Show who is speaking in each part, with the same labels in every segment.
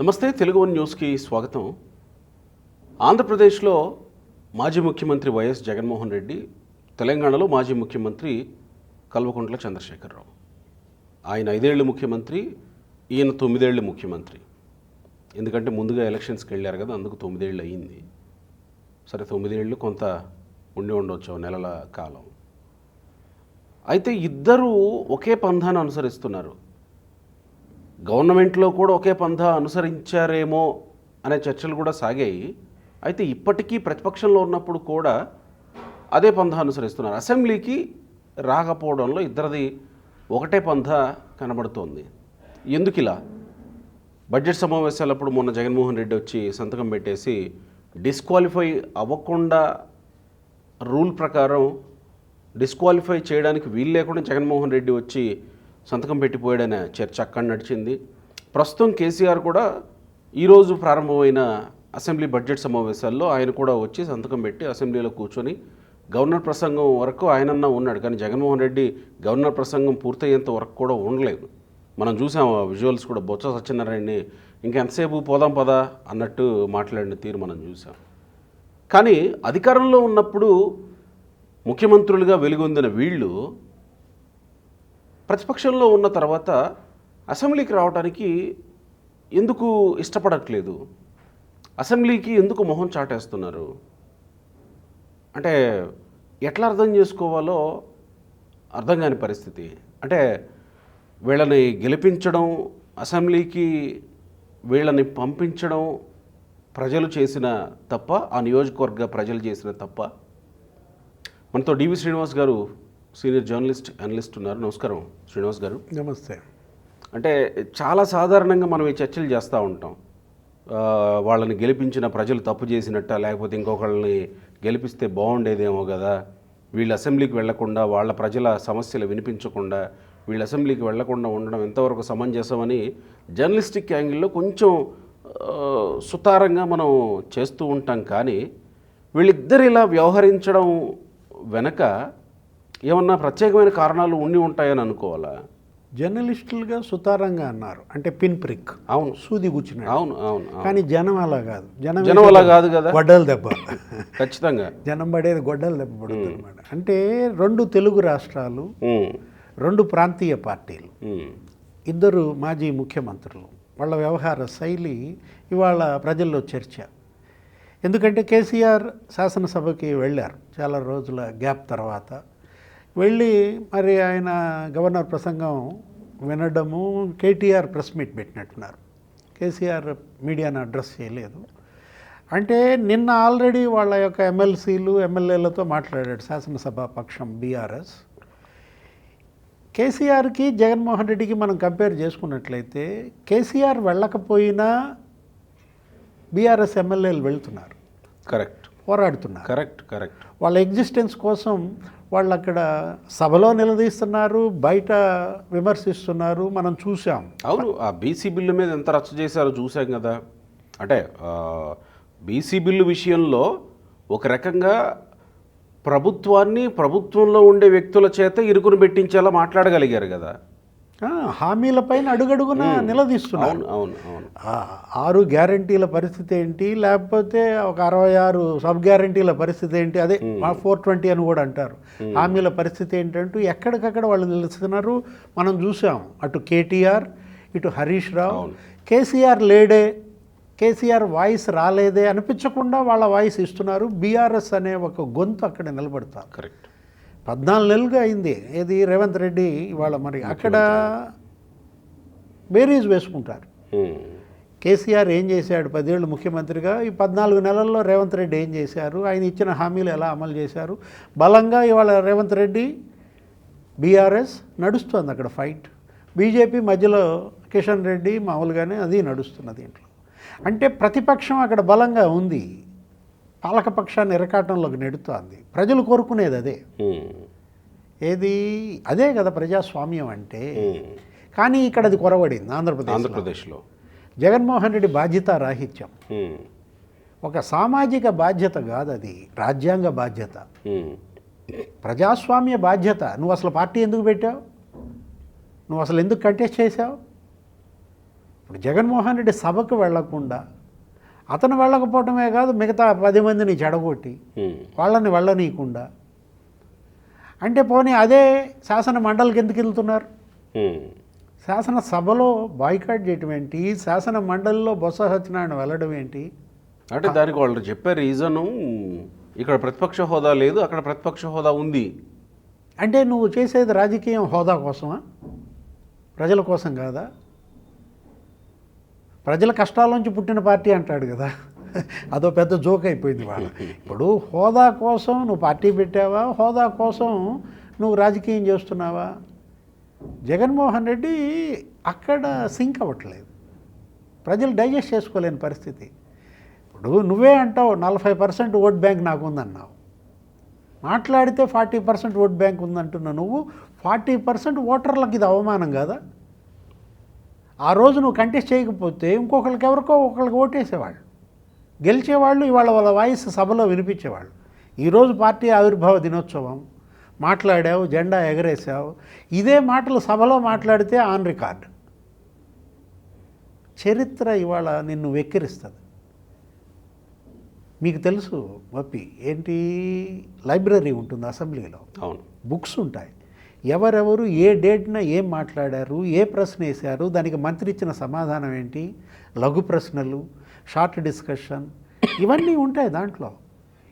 Speaker 1: నమస్తే, తెలుగు వన్ న్యూస్కి స్వాగతం. ఆంధ్రప్రదేశ్లో మాజీ ముఖ్యమంత్రి వైఎస్ జగన్మోహన్ రెడ్డి, తెలంగాణలో మాజీ ముఖ్యమంత్రి కల్వకుంట్ల చంద్రశేఖరరావు. ఆయన 5 ఏళ్ళు ముఖ్యమంత్రి, ఈయన 9 ఏళ్ళు ముఖ్యమంత్రి. ఎందుకంటే ముందుగా ఎలక్షన్స్కి వెళ్ళారు కదా, అందుకు 9 ఏళ్ళు అయ్యింది. సరే, 9 ఏళ్ళు కొంత ఉండి ఉండవచ్చు, నెలల కాలం. అయితే ఇద్దరూ ఒకే పంథాను అనుసరిస్తున్నారు. గవర్నమెంట్లో కూడా ఒకే పంథా అనుసరించారేమో అనే చర్చలు కూడా సాగాయి. అయితే ఇప్పటికీ ప్రతిపక్షంలో ఉన్నప్పుడు కూడా అదే పంథా అనుసరిస్తున్నారు. అసెంబ్లీకి రాకపోవడంలో ఇద్దరిది ఒకటే పంథా కనబడుతోంది. ఎందుకు ఇలా? బడ్జెట్ సమావేశాలప్పుడు మొన్న జగన్మోహన్ రెడ్డి వచ్చి సంతకం పెట్టేసి డిస్క్వాలిఫై అవ్వకుండా రూల్ ప్రకారం డిస్క్వాలిఫై చేయడానికి వీలు లేకుండా జగన్మోహన్ రెడ్డి వచ్చి సంతకం పెట్టిపోయాడనే చర్చ అక్కడ నడిచింది. ప్రస్తుతం కేసీఆర్ కూడా ఈరోజు ప్రారంభమైన అసెంబ్లీ బడ్జెట్ సమావేశాల్లో ఆయన కూడా వచ్చి సంతకం పెట్టి అసెంబ్లీలో కూర్చొని గవర్నర్ ప్రసంగం వరకు ఆయనన్నా ఉన్నాడు. కానీ జగన్మోహన్ రెడ్డి గవర్నర్ ప్రసంగం పూర్తయ్యేంత వరకు కూడా ఉండలేదు. మనం చూసాం ఆ విజువల్స్ కూడా. బొత్స సత్యనారాయణని ఇంకెంతసేపు పోదాం పదా అన్నట్టు మాట్లాడిన తీరు మనం చూసాం. కానీ అధికారంలో ఉన్నప్పుడు ముఖ్యమంత్రులుగా వెలుగొందిన వీళ్ళు ప్రతిపక్షంలో ఉన్న తర్వాత అసెంబ్లీకి రావడానికి ఎందుకు ఇష్టపడట్లేదు? అసెంబ్లీకి ఎందుకు మొహం చాటేస్తున్నారు? అంటే ఎట్లా అర్థం చేసుకోవాలో అర్థం కాని పరిస్థితి. అంటే వీళ్ళని గెలిపించడం, అసెంబ్లీకి వీళ్ళని పంపించడం ప్రజలు చేసిన తప్ప, ఆ నియోజకవర్గ ప్రజలు చేసిన తప్ప? మనతో డివి శ్రీనివాస్ గారు, సీనియర్ జర్నలిస్ట్, అనలిస్ట్ ఉన్నారు. నమస్కారం శ్రీనివాస్ గారు.
Speaker 2: నమస్తే.
Speaker 1: అంటే చాలా సాధారణంగా మనం ఈ చర్చలు చేస్తూ ఉంటాం. వాళ్ళని గెలిపించిన ప్రజలు తప్పు చేసినట్ట, లేకపోతే ఇంకొకళ్ళని గెలిపిస్తే బాగుండేదేమో కదా, వీళ్ళు అసెంబ్లీకి వెళ్లకుండా, వాళ్ళ ప్రజల సమస్యలు వినిపించకుండా వీళ్ళు అసెంబ్లీకి వెళ్లకుండా ఉండడం ఎంతవరకు సమంజసమని జర్నలిస్టిక్ యాంగిల్లో కొంచెం సుతారంగా మనం చేస్తూ ఉంటాం. కానీ వీళ్ళిద్దరు ఇలా వ్యవహరించడం వెనక ఏమన్నా ప్రత్యేకమైన కారణాలు ఉండి ఉంటాయని అనుకోవాలా?
Speaker 2: జర్నలిస్టులుగా సుతారంగా అన్నారు అంటే పిన్ ప్రిక్,
Speaker 1: అవును,
Speaker 2: సూది కూర్చున్నాడు.
Speaker 1: అవును అవును.
Speaker 2: కానీ జనం అలా కాదు.
Speaker 1: జనం అలా కాదు కదా,
Speaker 2: గొడ్డల దెబ్బ.
Speaker 1: ఖచ్చితంగా
Speaker 2: జనం పడేది గొడ్డల దెబ్బ పడుతుంది అనమాట. అంటే 2 తెలుగు రాష్ట్రాలు, 2 ప్రాంతీయ పార్టీలు, 2 మాజీ ముఖ్యమంత్రులు, వాళ్ళ వ్యవహార శైలి ఇవాళ ప్రజల్లో చర్చ. ఎందుకంటే కేసీఆర్ శాసనసభకి వెళ్ళారు చాలా రోజుల గ్యాప్ తర్వాత. వెళ్ళి మరి ఆయన గవర్నర్ ప్రసంగం వినడము, కేటీఆర్ ప్రెస్ మీట్ పెట్టినట్టున్నారు. కేసీఆర్ మీడియాను అడ్రస్ చేయలేదు. అంటే నిన్న ఆల్రెడీ వాళ్ళ యొక్క ఎమ్మెల్సీలు, ఎమ్మెల్యేలతో మాట్లాడాడు శాసనసభ పక్షం బీఆర్ఎస్. కేసీఆర్కి జగన్మోహన్ రెడ్డికి మనం కంపేర్ చేసుకున్నట్లయితే కేసీఆర్ వెళ్ళకపోయినా బీఆర్ఎస్ ఎమ్మెల్యేలు వెళ్తున్నారు,
Speaker 1: కరెక్ట్,
Speaker 2: పోరాడుతున్నారు.
Speaker 1: Correct correct.
Speaker 2: వాళ్ళ ఎగ్జిస్టెన్స్ కోసం వాళ్ళు అక్కడ సభలో నిలదీస్తున్నారు, బయట విమర్శిస్తున్నారు, మనం చూసాం.
Speaker 1: అవును, ఆ బీసీ బిల్లు మీద ఎంత రచ్చ చేశారో చూసాం కదా. అంటే బీసీ బిల్లు విషయంలో ఒక రకంగా ప్రభుత్వాన్ని, ప్రభుత్వంలో ఉండే వ్యక్తుల చేత ఇరుకును పెట్టించేలా మాట్లాడగలిగారు కదా.
Speaker 2: హామీలపైన అడుగడుగున నిలదీస్తున్నారు.
Speaker 1: అవును అవును.
Speaker 2: 6 గ్యారంటీల పరిస్థితి ఏంటి, లేకపోతే ఒక 66 సబ్ గ్యారంటీల పరిస్థితి ఏంటి, అదే 420 అని కూడా అంటారు. హామీల పరిస్థితి ఏంటంటూ ఎక్కడికక్కడ వాళ్ళు నిలుస్తున్నారు, మనం చూసాం. అటు కేటీఆర్, ఇటు హరీష్ రావు. కేసీఆర్ లేడే, కేసీఆర్ వాయిస్ రాలేదే అనిపించకుండా వాళ్ళ వాయిస్ ఇస్తున్నారు. బీఆర్ఎస్ అనే ఒక గొంతు అక్కడ నిలబడతారు.
Speaker 1: కరెక్ట్.
Speaker 2: 14 నెలలుగా అయింది. ఏది రేవంత్ రెడ్డి ఇవాళ మరి అక్కడ బేరీజ్ వేసుకుంటారు. కేసీఆర్ ఏం చేశాడు 10 ఏళ్ళు ముఖ్యమంత్రిగా, ఈ 14 నెలల్లో రేవంత్ రెడ్డి ఏం చేశారు, ఆయన ఇచ్చిన హామీలు ఎలా అమలు చేశారు. బలంగా ఇవాళ రేవంత్ రెడ్డి, బీఆర్ఎస్ నడుస్తుంది అక్కడ ఫైట్. బీజేపీ మధ్యలో కిషన్ రెడ్డి మామూలుగానే అది నడుస్తున్నది దీంట్లో. అంటే ప్రతిపక్షం అక్కడ బలంగా ఉంది, పాలకపక్షాన్ని ఇరకాటంలోకి నెడుతోంది. ప్రజలు కోరుకునేది అదే. ఏది అదే కదా ప్రజాస్వామ్యం అంటే. కానీ ఇక్కడ అది కొరవడింది ఆంధ్రప్రదేశ్లో. జగన్మోహన్ రెడ్డి బాధ్యత రాహిత్యం, ఒక సామాజిక బాధ్యత కాదు, అది రాజ్యాంగ బాధ్యత, ప్రజాస్వామ్య బాధ్యత. నువ్వు అసలు పార్టీ ఎందుకు పెట్టావు? నువ్వు అసలు ఎందుకు కంటెస్ట్ చేశావు? ఇప్పుడు జగన్మోహన్ రెడ్డి సభకు వెళ్లకుండా అతను వెళ్ళకపోవటమే కాదు, మిగతా 10 మందిని చెడగొట్టి వాళ్ళని వెళ్ళనీయకుండా, అంటే పోనీ అదే శాసన మండలికి ఎందుకు వెళ్తున్నారు? శాసనసభలో బాయ్కాట్ చేయటం ఏంటి? శాసన మండలిలో బొత్స సత్యనారాయణ వెళ్ళడం ఏంటి?
Speaker 1: అంటే దానికి వాళ్ళు చెప్పే రీజను ఇక్కడ ప్రతిపక్ష హోదా లేదు, అక్కడ ప్రతిపక్ష హోదా ఉంది.
Speaker 2: అంటే నువ్వు చేసేది రాజకీయం హోదా కోసమా? ప్రజల కోసం కాదా? ప్రజల కష్టాల నుంచి పుట్టిన పార్టీ అంటాడు కదా, అదో పెద్ద జోక్ అయిపోయింది వాళ్ళ. ఇప్పుడు హోదా కోసం నువ్వు పార్టీ పెట్టావా, హోదా కోసం నువ్వు రాజకీయం చేస్తున్నావా? జగన్మోహన్ రెడ్డి అక్కడ సింక్ అవ్వట్లేదు, ప్రజలు డైజెస్ట్ చేసుకోలేని పరిస్థితి. ఇప్పుడు నువ్వే అంటావు 40% ఓట్ బ్యాంక్ నాకు ఉందన్నావు, మాట్లాడితే 40% ఓట్ బ్యాంక్ ఉందంటున్నావు. నువ్వు 40% ఓటర్లకు ఇది అవమానం కదా? ఆ రోజు నువ్వు కంటెస్ట్ చేయకపోతే ఇంకొకరికి ఎవరికో ఒకరికి ఓటేసేవాళ్ళు, గెలిచేవాళ్ళు, ఇవాళ వాళ్ళ వాయిస్ సభలో వినిపించేవాళ్ళు. ఈరోజు పార్టీ ఆవిర్భావ దినోత్సవం మాట్లాడావు, జెండా ఎగరేసావు, ఇదే మాటలు సభలో మాట్లాడితే ఆన్ రికార్డ్. చరిత్ర ఇవాళ నిన్ను వెక్కిరిస్తుంది. మీకు తెలుసు వప్పి, ఏంటి లైబ్రరీ ఉంటుంది అసెంబ్లీలో,
Speaker 1: అవును,
Speaker 2: బుక్స్ ఉంటాయి, ఎవరెవరు ఏ డేట్న ఏం మాట్లాడారు, ఏ ప్రశ్న వేశారు, దానికి మంత్రి ఇచ్చిన సమాధానం ఏంటి, లఘు ప్రశ్నలు, షార్ట్ డిస్కషన్, ఇవన్నీ ఉంటాయి దాంట్లో.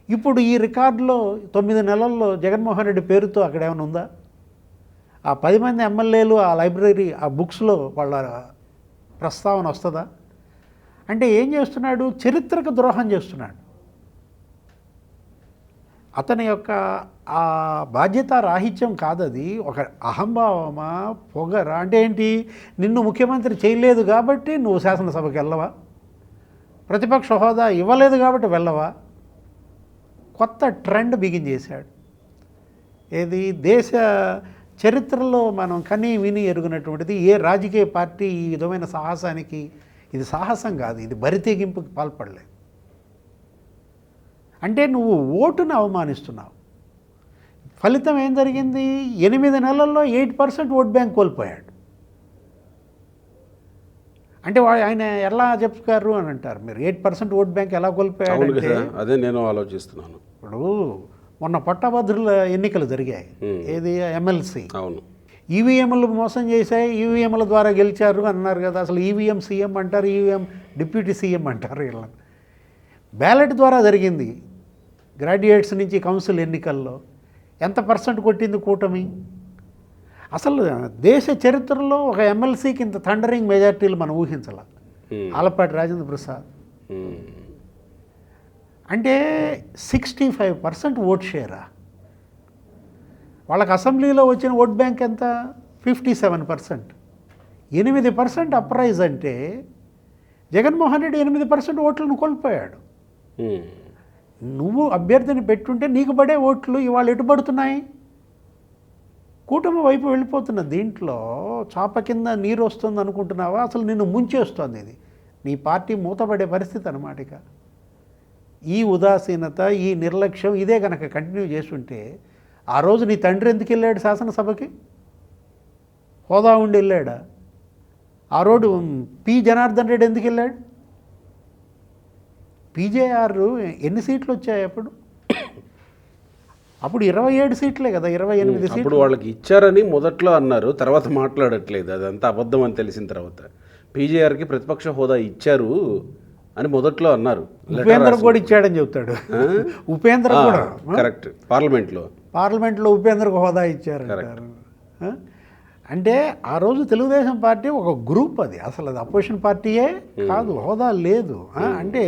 Speaker 2: ఇప్పుడు ఈ రికార్డులో 9 నెలల్లో జగన్మోహన్ రెడ్డి పేరుతో అక్కడ ఏమైనా ఉందా? ఆ 10 మంది ఎమ్మెల్యేలు ఆ లైబ్రరీ ఆ బుక్స్లో వాళ్ళ ప్రస్తావన వస్తుందా? అంటే ఏం చేస్తున్నాడు? చరిత్రకు ద్రోహం చేస్తున్నాడు. అతని యొక్క ఆ బాధ్యత రాహిత్యం కాదది, ఒక అహంభావమా, పొగరా? అంటే ఏంటి, నిన్ను ముఖ్యమంత్రి చేయలేదు కాబట్టి నువ్వు శాసనసభకి వెళ్ళవా? ప్రతిపక్ష హోదా ఇవ్వలేదు కాబట్టి వెళ్ళవా? కొత్త ట్రెండ్ బిగిన్ చేశాడు. ఏది దేశ చరిత్రలో మనం కనీ విని ఎరుగునటువంటిది. ఏ రాజకీయ పార్టీ ఈ విధమైన సాహసానికి, ఇది సాహసం కాదు, ఇది బరితెగింపుకి పాల్పడలేదు. అంటే నువ్వు ఓటును అవమానిస్తున్నావు. ఫలితం ఏం జరిగింది? 8 నెలల్లో 8% ఓట్ బ్యాంక్ కోల్పోయాడు. అంటే ఆయన ఎలా చెప్పుకారు అని అంటారు మీరు, 8% ఓట్ బ్యాంక్ ఎలా కోల్పోయాడు అంటే,
Speaker 1: అదే నేను ఆలోచిస్తున్నాను.
Speaker 2: ఇప్పుడు మొన్న పట్టభద్రుల ఎన్నికలు జరిగాయి, ఏది ఎమ్మెల్సీ,
Speaker 1: అవును,
Speaker 2: ఈవీఎంలు మోసం చేశాయి, ఈవీఎంల ద్వారా గెలిచారు అన్నారు కదా. అసలు ఈవీఎం సీఎం అంటారు, ఈవీఎం డిప్యూటీ సీఎం అంటారు. వీళ్ళని బ్యాలెట్ ద్వారా జరిగింది. గ్రాడ్యుయేట్స్ నుంచి కౌన్సిల్ ఎన్నికల్లో ఎంత % కొట్టింది కూటమి? అసలు దేశ చరిత్రలో ఒక ఎమ్మెల్సీకి ఇంత థండరింగ్ మెజార్టీలు మనం ఊహించాల. ఆలపాటి రాజేంద్ర ప్రసాద్ అంటే 65% ఓట్ షేరా. వాళ్ళకి అసెంబ్లీలో వచ్చిన ఓట్ బ్యాంక్ ఎంత? 57%. 8% అప్రైజ్ అంటే జగన్మోహన్ రెడ్డి 8% ఓట్లను కోల్పోయాడు. నువ్వు అభ్యర్థిని పెట్టుంటే నీకు పడే ఓట్లు ఇవాళ ఎటు పడుతున్నాయి? కూటమి వైపు వెళ్ళిపోతున్న దీంట్లో చాప కింద నీరు వస్తుంది అనుకుంటున్నావా? అసలు నిన్ను ముంచేస్తుంది ఇది. నీ పార్టీ మూతపడే పరిస్థితి అన్నమాట. ఇక ఈ ఉదాసీనత, ఈ నిర్లక్ష్యం ఇదే కనుక కంటిన్యూ చేస్తుంటే, ఆ రోజు నీ తండ్రి ఎందుకు వెళ్ళాడు శాసనసభకి? హోదా ఉండి వెళ్ళాడా? ఆ రోజు పి జనార్దన్ రెడ్డి ఎందుకు వెళ్ళాడు? పీజేఆర్ ఎన్ని సీట్లు వచ్చాయి అప్పుడు? అప్పుడు 27 సీట్లే కదా, 28 సీట్లు.
Speaker 1: అప్పుడు వాళ్ళకి ఇచ్చారని మొదట్లో అన్నారు, తర్వాత మాట్లాడట్లేదు. అదంతా అబద్ధం అని తెలిసిన తర్వాత పీజేఆర్కి ప్రతిపక్ష హోదా ఇచ్చారు అని మొదట్లో అన్నారు.
Speaker 2: ఉపేంద్ర కూడా ఇచ్చాడని చెప్తాడు. ఉపేంద్ర కూడా
Speaker 1: కరెక్ట్, పార్లమెంట్లో
Speaker 2: ఉపేంద్రకు హోదా ఇచ్చారంటారు. అంటే ఆ రోజు తెలుగుదేశం పార్టీ ఒక గ్రూప్, అది అసలు అది అపోజిషన్ పార్టీయే కాదు, హోదా లేదు. అంటే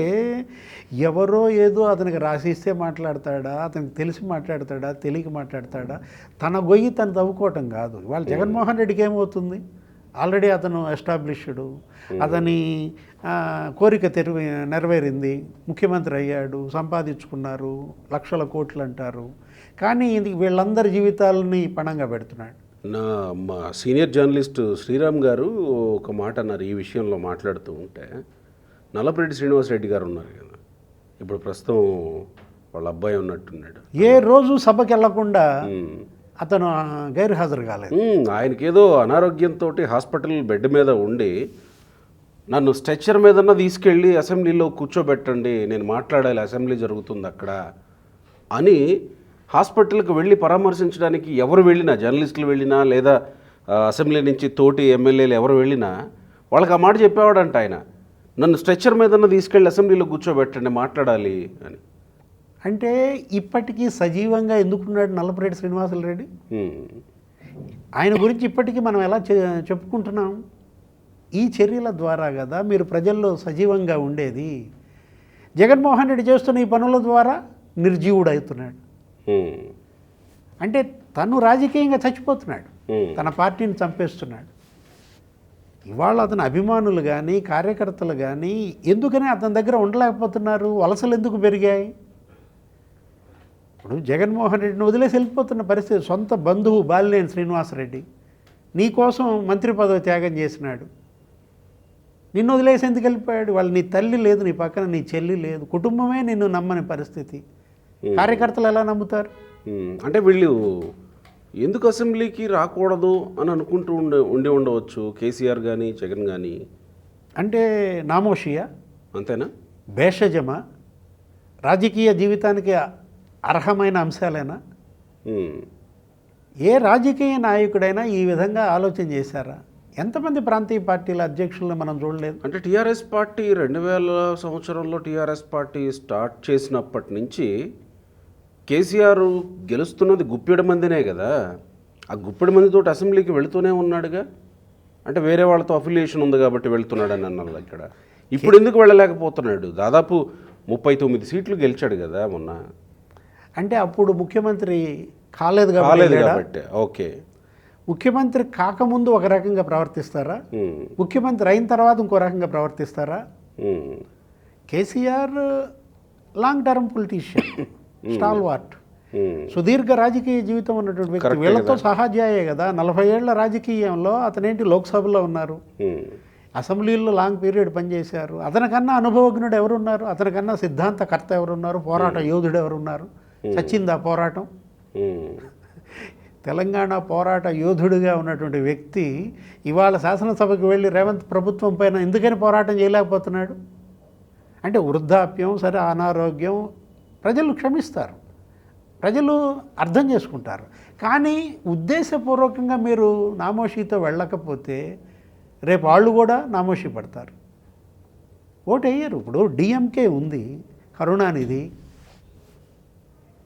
Speaker 2: ఎవరో ఏదో అతనికి రాసిస్తే మాట్లాడతాడా, అతనికి తెలిసి మాట్లాడతాడా, తెలియక మాట్లాడతాడా, తన గొయ్యి తను తవ్వుకోవటం కాదు. ఇవాళ జగన్మోహన్ రెడ్డికి ఏమవుతుంది? ఆల్రెడీ అతను ఎస్టాబ్లిష్డ్, అతని కోరిక నెరవేరింది, ముఖ్యమంత్రి అయ్యాడు, సంపాదించుకున్నారు, లక్షల కోట్లు అంటారు. కానీ వీళ్ళందరి జీవితాలని పణంగా పెడుతున్నాడు.
Speaker 1: మా సీనియర్ జర్నలిస్ట్ శ్రీరామ్ గారు ఒక మాట అన్నారు ఈ విషయంలో మాట్లాడుతూ ఉంటే. నల్లపరెడ్డి శ్రీనివాసరెడ్డి గారు ఉన్నారు కదా, ఇప్పుడు ప్రస్తుతం వాళ్ళ అబ్బాయి ఉన్నట్టున్నాడు.
Speaker 2: ఏ రోజు సభకి వెళ్లకుండా అతను గైర్హాజరు కాలేదు.
Speaker 1: ఆయనకేదో అనారోగ్యంతో హాస్పిటల్ బెడ్ మీద ఉండి నన్ను స్ట్రెచ్చర్ మీదన్నా తీసుకెళ్ళి అసెంబ్లీలో కూర్చోబెట్టండి, నేను మాట్లాడాలి, అసెంబ్లీ జరుగుతుంది అక్కడ అని హాస్పిటల్కి వెళ్ళి పరామర్శించడానికి ఎవరు వెళ్ళినా, జర్నలిస్టులు వెళ్ళినా లేదా అసెంబ్లీ నుంచి తోటి ఎమ్మెల్యేలు ఎవరు వెళ్ళినా వాళ్ళకి ఆ మాట చెప్పేవాడంట ఆయన, నన్ను స్ట్రెచ్చర్ మీదన్నా తీసుకెళ్ళి అసెంబ్లీలో కూర్చోబెట్టండి మాట్లాడాలి అని.
Speaker 2: అంటే ఇప్పటికీ సజీవంగా ఎందుకున్నాడు నల్లపురెడ్డి శ్రీనివాసులరెడ్డి? ఆయన గురించి ఇప్పటికీ మనం ఎలా చెప్పుకుంటున్నాం? ఈ చర్యల ద్వారా కదా మీరు ప్రజల్లో సజీవంగా ఉండేది. జగన్మోహన్ రెడ్డి చేస్తున్న ఈ పనుల ద్వారా నిర్జీవుడు అవుతున్నాడు. అంటే తను రాజకీయంగా చచ్చిపోతున్నాడు, తన పార్టీని చంపేస్తున్నాడు. ఇవాళ అతని అభిమానులు కానీ కార్యకర్తలు కానీ ఎందుకని అతని దగ్గర ఉండలేకపోతున్నారు? వలసలు ఎందుకు పెరిగాయి? ఇప్పుడు జగన్మోహన్ రెడ్డిని వదిలేసి వెళ్ళిపోతున్న పరిస్థితి. సొంత బంధువు బాలినేని శ్రీనివాసరెడ్డి నీ కోసం మంత్రి పదవి త్యాగం చేసినాడు, నిన్ను వదిలేసి ఎందుకు వెళ్ళిపోయాడు? వాళ్ళు నీ తల్లి లేదు, నీ పక్కన నీ చెల్లి లేదు, కుటుంబమే నిన్ను నమ్మని పరిస్థితి. కార్యకర్తలు ఎలా నమ్ముతారు?
Speaker 1: అంటే వీళ్ళు ఎందుకు అసెంబ్లీకి రాకూడదు అని అనుకుంటూ ఉండవచ్చు కేసీఆర్ కానీ జగన్ కానీ. అంటే
Speaker 2: నామోషియా,
Speaker 1: అంతేనా,
Speaker 2: భేషజమా, రాజకీయ జీవితానికి అర్హమైన అంశాలేనా? ఏ రాజకీయ నాయకుడైనా ఈ విధంగా ఆలోచన చేశారా? ఎంతమంది ప్రాంతీయ పార్టీల అధ్యక్షులను మనం చూడలేదు.
Speaker 1: అంటే టీఆర్ఎస్ పార్టీ 2000 సంవత్సరంలో టీఆర్ఎస్ పార్టీ స్టార్ట్ చేసినప్పటి నుంచి కేసీఆర్ గెలుస్తున్నది గుప్పెడు మందినే కదా. ఆ గుప్పెడు మందితో అసెంబ్లీకి వెళుతూనే ఉన్నాడుగా. అంటే వేరే వాళ్ళతో అఫిలియేషన్ ఉంది కాబట్టి వెళ్తున్నాడు అని అన్నారు ఇక్కడ. ఇప్పుడు ఎందుకు వెళ్ళలేకపోతున్నాడు? దాదాపు 39 సీట్లు గెలిచాడు కదా మొన్న.
Speaker 2: అంటే అప్పుడు ముఖ్యమంత్రి కాలేదు కాబట్టి.
Speaker 1: ఓకే,
Speaker 2: ముఖ్యమంత్రి కాకముందు ఒక రకంగా ప్రవర్తిస్తారా, ముఖ్యమంత్రి అయిన తర్వాత ఇంకో రకంగా ప్రవర్తిస్తారా? కేసీఆర్ లాంగ్ టర్మ్ పొలిటీషియన్, స్టాల్వార్ట్, సుదీర్ఘ రాజకీయ జీవితం ఉన్నటువంటి వ్యక్తి. వీళ్ళతో సహాధ్యాయే కదా. 40 ఏళ్ల రాజకీయంలో అతనేంటి లోక్సభలో ఉన్నారు, అసెంబ్లీలో లాంగ్ పీరియడ్ పనిచేశారు. అతనికన్నా అనుభవజ్ఞుడు ఎవరున్నారు? అతనికన్నా సిద్ధాంతకర్త ఎవరున్నారు? పోరాట యోధుడు ఎవరున్నారు? చచ్చిందా పోరాటం? తెలంగాణ పోరాట యోధుడిగా ఉన్నటువంటి వ్యక్తి ఇవాళ శాసనసభకు వెళ్ళి రేవంత్ ప్రభుత్వం పైన ఎందుకని పోరాటం చేయలేకపోతున్నాడు? అంటే వృద్ధాప్యం, సరే అనారోగ్యం, ప్రజలు క్షమిస్తారు, ప్రజలు అర్థం చేసుకుంటారు. కానీ ఉద్దేశపూర్వకంగా మీరు నామోషితో వెళ్ళకపోతే రేపు వాళ్ళు కూడా నామోషి పడతారు, ఓటు వేయరు. ఇప్పుడు డిఎంకే ఉంది, కరుణానిధి,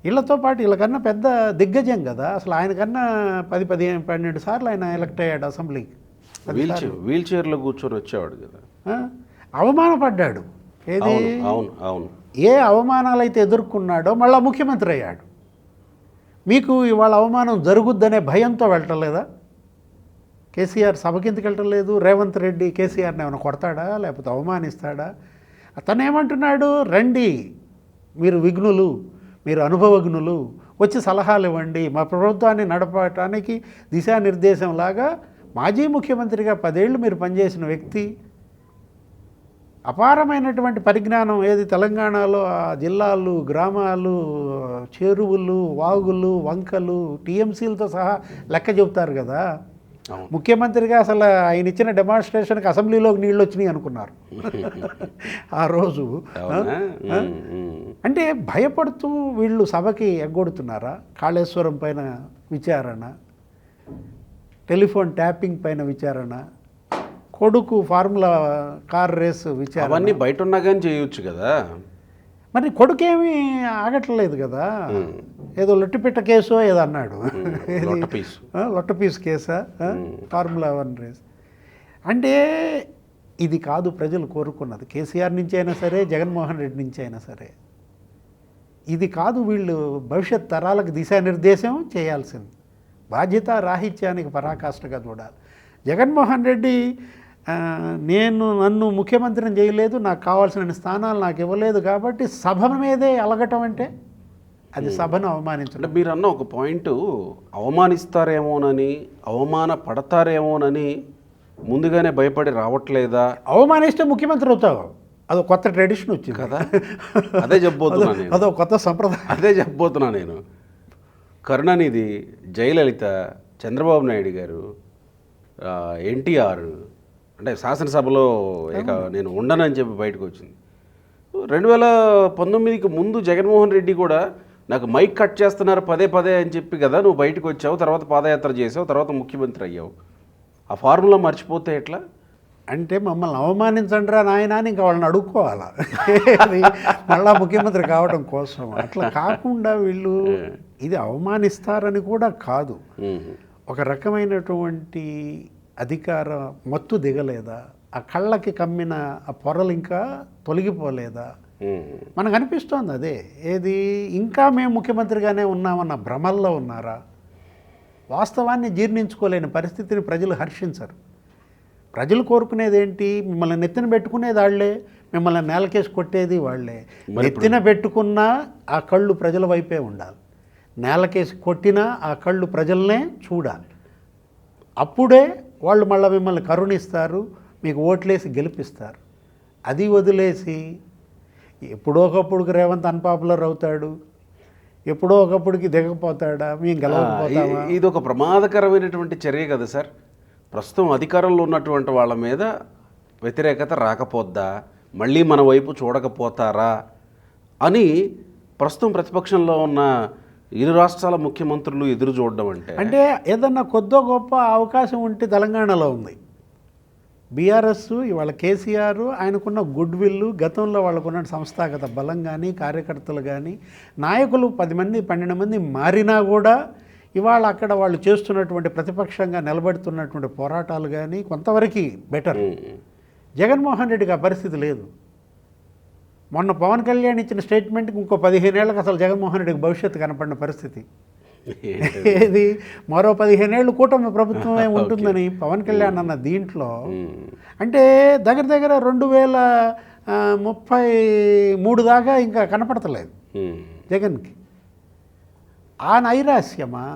Speaker 2: వీళ్ళతో పాటు వీళ్ళకన్నా పెద్ద దిగ్గజం కదా. అసలు ఆయనకన్నా 10-12 సార్లు ఆయన ఎలక్ట్ అయ్యాడు అసెంబ్లీకి.
Speaker 1: వీల్ చైర్లో కూర్చొని వచ్చేవాడు కదా.
Speaker 2: అవమానపడ్డాడు. ఏది ఏ అవమానాలు అయితే ఎదుర్కొన్నాడో మళ్ళీ ముఖ్యమంత్రి అయ్యాడు. మీకు ఇవాళ అవమానం జరుగుద్దనే భయంతో వెళ్ళటలేదా? కేసీఆర్ సభకి ఎందుకు వెళ్ళటలేదు? రేవంత్ రెడ్డి కేసీఆర్ని ఏమైనా కొడతాడా, లేకపోతే అవమానిస్తాడా? అతను ఏమంటున్నాడు? రండి, మీరు విఘ్నులు, మీరు అనుభవజ్ఞులు, వచ్చి సలహాలు ఇవ్వండి, మా ప్రభుత్వాన్ని నడపడానికి దిశానిర్దేశంలాగా. మాజీ ముఖ్యమంత్రిగా 10 ఏళ్ళు మీరు పనిచేసిన వ్యక్తి, అపారమైనటువంటి పరిజ్ఞానం. ఏది తెలంగాణలో ఆ జిల్లాలు, గ్రామాలు, చెరువులు, వాగులు, వంకలు, టీఎంసీలతో సహా లెక్క చెబుతారు కదా. ముఖ్యమంత్రిగా అసలు ఆయన ఇచ్చిన డెమాన్స్ట్రేషన్కి అసెంబ్లీలోకి నీళ్ళు వచ్చినాయి అనుకున్నారు ఆ రోజు. అంటే భయపడుతూ వీళ్ళు సభకి ఎగ్గొడుతున్నారా? కాళేశ్వరం పైన విచారణ, టెలిఫోన్ ట్యాపింగ్ పైన విచారణ, కొడుకు ఫార్ములా కార్ రేసు విచారణ,
Speaker 1: అవన్నీ బయట ఉన్నా కానీ చేయొచ్చు కదా.
Speaker 2: మరి కొడుకేమీ ఆగట్లేదు కదా. ఏదో లొట్టిపిట్ట కేసు ఏదో అన్నాడు, లొట్టపీసు కేసా, ఫార్ములా 1 రేస్. అంటే ఇది కాదు ప్రజలు కోరుకున్నది. కేసీఆర్ నుంచి అయినా సరే, జగన్మోహన్ రెడ్డి నుంచి అయినా సరే ఇది కాదు. వీళ్ళు భవిష్యత్ తరాలకు దిశానిర్దేశం చేయాల్సింది. బాధ్యత రాహిత్యానికి పరాకాష్ఠగా చూడాలి. జగన్మోహన్ రెడ్డి నన్ను ముఖ్యమంత్రిని చేయలేదు, నాకు కావాల్సిన స్థానాలు నాకు ఇవ్వలేదు కాబట్టి సభ మీదే అలగటం అంటే అది సభను అవమానించడం.
Speaker 1: మీరు అన్న ఒక పాయింట్, అవమానిస్తారేమోనని, అవమాన పడతారేమోనని ముందుగానే భయపడి రావట్లేదా?
Speaker 2: అవమానిస్తే ముఖ్యమంత్రి అవుతావు, అదో కొత్త ట్రెడిషన్ వచ్చింది
Speaker 1: కదా. అదే చెప్పబోతున్నా నేను,
Speaker 2: అదో కొత్త సంప్రదాయం.
Speaker 1: అదే చెప్పబోతున్నా నేను. కరుణానిధి, జయలలిత, చంద్రబాబు నాయుడు గారు, ఎన్టీఆర్, అంటే శాసనసభలో ఇక నేను ఉండనని చెప్పి బయటకు వచ్చింది. 2019కి ముందు జగన్మోహన్ రెడ్డి కూడా నాకు మైక్ కట్ చేస్తున్నారు పదే పదే అని చెప్పి కదా నువ్వు బయటకు వచ్చావు, తర్వాత పాదయాత్ర చేసావు, తర్వాత ముఖ్యమంత్రి అయ్యావు. ఆ ఫార్ములా మర్చిపోతే ఎట్లా?
Speaker 2: అంటే మమ్మల్ని అవమానించండి రా నాయన అని ఇంకా వాళ్ళని అడుక్కోవాలా అది మళ్ళా ముఖ్యమంత్రి కావడం కోసం. అట్లా కాకుండా వీళ్ళు ఇది అవమానిస్తారని కూడా కాదు, ఒక రకమైనటువంటి అధికార మత్తు దిగలేదా, ఆ కళ్ళకి కమ్మిన ఆ పొరలు ఇంకా తొలగిపోలేదా మనకు అనిపిస్తోంది. అదే ఏది ఇంకా మేము ముఖ్యమంత్రిగానే ఉన్నామన్న భ్రమల్లో ఉన్నారా? వాస్తవాన్ని జీర్ణించుకోలేని పరిస్థితిని ప్రజలు హర్షించరు. ప్రజలు కోరుకునేది ఏంటి? మిమ్మల్ని నెత్తిన పెట్టుకునేది వాళ్ళే, మిమ్మల్ని నేలకేసి కొట్టేది వాళ్ళే. నెత్తిన పెట్టుకున్నా ఆ కళ్ళు ప్రజల వైపే ఉండాలి, నేలకేసి కొట్టినా ఆ కళ్ళు ప్రజలనే చూడాలి. అప్పుడే వాళ్ళు మళ్ళీ మిమ్మల్ని కరుణిస్తారు, మీకు ఓట్లేసి గెలిపిస్తారు. అది వదిలేసి ఎప్పుడో ఒకప్పుడుకి రేవంత్ అన్పాపులర్ అవుతాడు, ఎప్పుడో ఒకప్పుడుకి దిగకపోతాడా, మేము గెలవకపోతామా?
Speaker 1: ఇది ఒక ప్రమాదకరమైనటువంటి చర్య కదా సార్. ప్రస్తుతం అధికారంలో ఉన్నటువంటి వాళ్ళ మీద వ్యతిరేకత రాకపోద్దా, మళ్ళీ మన వైపు చూడకపోతారా అని ప్రస్తుతం ప్రతిపక్షంలో ఉన్న ఇరు రాష్ట్రాల ముఖ్యమంత్రులు ఎదురు చూడడం అంటే
Speaker 2: ఏదన్నా కొద్దో గొప్ప అవకాశం ఉంటే తెలంగాణలో ఉంది. బీఆర్ఎస్ ఇవాళ కేసీఆర్ ఆయనకున్న గుడ్ విల్, గతంలో వాళ్ళకున్న సంస్థాగత బలం కానీ, కార్యకర్తలు కానీ, నాయకులు 10 మంది 12 మంది మారినా కూడా ఇవాళ అక్కడ వాళ్ళు చేస్తున్నటువంటి ప్రతిపక్షంగా నిలబడుతున్నటువంటి పోరాటాలు కానీ కొంతవరకు బెటర్. జగన్మోహన్ రెడ్డికి ఆ పరిస్థితి లేదు. మొన్న పవన్ కళ్యాణ్ ఇచ్చిన స్టేట్మెంట్కి ఇంకో 15 ఏళ్ళకి అసలు జగన్మోహన్ రెడ్డికి భవిష్యత్తు కనపడిన పరిస్థితి. ఏది మరో 15 ఏళ్ళు కూటమి ప్రభుత్వమే ఉంటుందని పవన్ కళ్యాణ్ అన్న దీంట్లో అంటే దగ్గర దగ్గర 2033 దాకా ఇంకా కనపడతలేదు జగన్కి. ఆ నైరాస్యమా?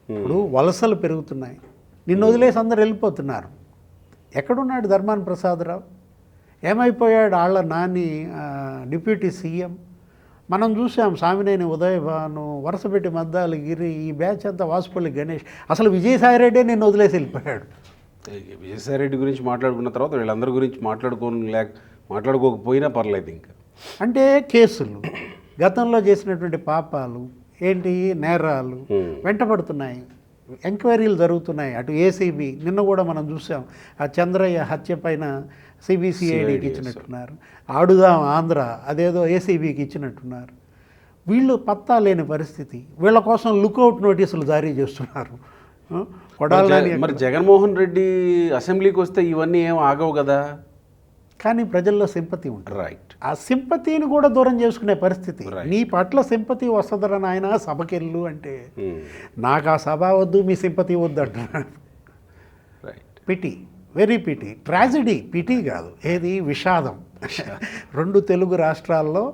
Speaker 2: ఇప్పుడు వలసలు పెరుగుతున్నాయి, నిన్ను వదిలేసి అందరు వెళ్ళిపోతున్నారు. ఎక్కడున్నాడు ధర్మాన ప్రసాదరావు? ఏమైపోయాడు ఆళ్ళ నాని డిప్యూటీ సీఎం? మనం చూసాం సామినేని ఉదయభాను, వరుసపెట్టి మద్దాలి గిరి, ఈ బ్యాచ్ అంతా వాసుపల్లి గణేష్. అసలు విజయసాయిరెడ్డి నిన్ను వదిలేసి వెళ్ళిపోయాడు.
Speaker 1: విజయసాయిరెడ్డి గురించి మాట్లాడుకున్న తర్వాత వీళ్ళందరి గురించి మాట్లాడుకోకపోయినా పర్లేదు. ఇంకా
Speaker 2: అంటే కేసులు, గతంలో చేసినటువంటి పాపాలు ఏంటి, నేరాలు వెంటబడుతున్నాయి, ఎంక్వైరీలు జరుగుతున్నాయి. అటు ఏసీబీ నిన్న కూడా మనం చూసాం, ఆ చంద్రయ్య హత్య పైన సిబిసిఐడికి ఇచ్చినట్టున్నారు, ఆడుదాం ఆంధ్ర అదేదో ఏసీబీకి ఇచ్చినట్టున్నారు. వీళ్ళు పత్తా లేని పరిస్థితి. వీళ్ళ కోసం లుకౌట్ నోటీసులు జారీ చేస్తున్నారు.
Speaker 1: మరి జగన్మోహన్ రెడ్డి అసెంబ్లీకి వస్తే ఇవన్నీ ఏం ఆగవు కదా.
Speaker 2: కానీ ప్రజల్లో సింపతి ఉంటుంది.
Speaker 1: రైట్.
Speaker 2: ఆ సింపతిని కూడా దూరం చేసుకునే పరిస్థితి. నీ పట్ల సింపతి వస్తుందరా నాయన, సభకెళ్ళు అంటే నాకు ఆ సభ వద్దు, మీ సింపతి వద్దు అంటున్నాడు.
Speaker 1: Right.
Speaker 2: Pity, very pity, tragedy. Pity కాదు, ఏది విషాదం. 2 తెలుగు రాష్ట్రాల్లో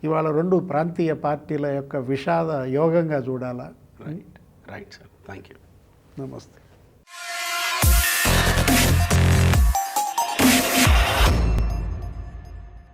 Speaker 2: ఇవాళ 2 ప్రాంతీయ పార్టీల యొక్క విషాద యోగంగా చూడాలా.
Speaker 1: Right right sir, thank you.
Speaker 2: నమస్తే.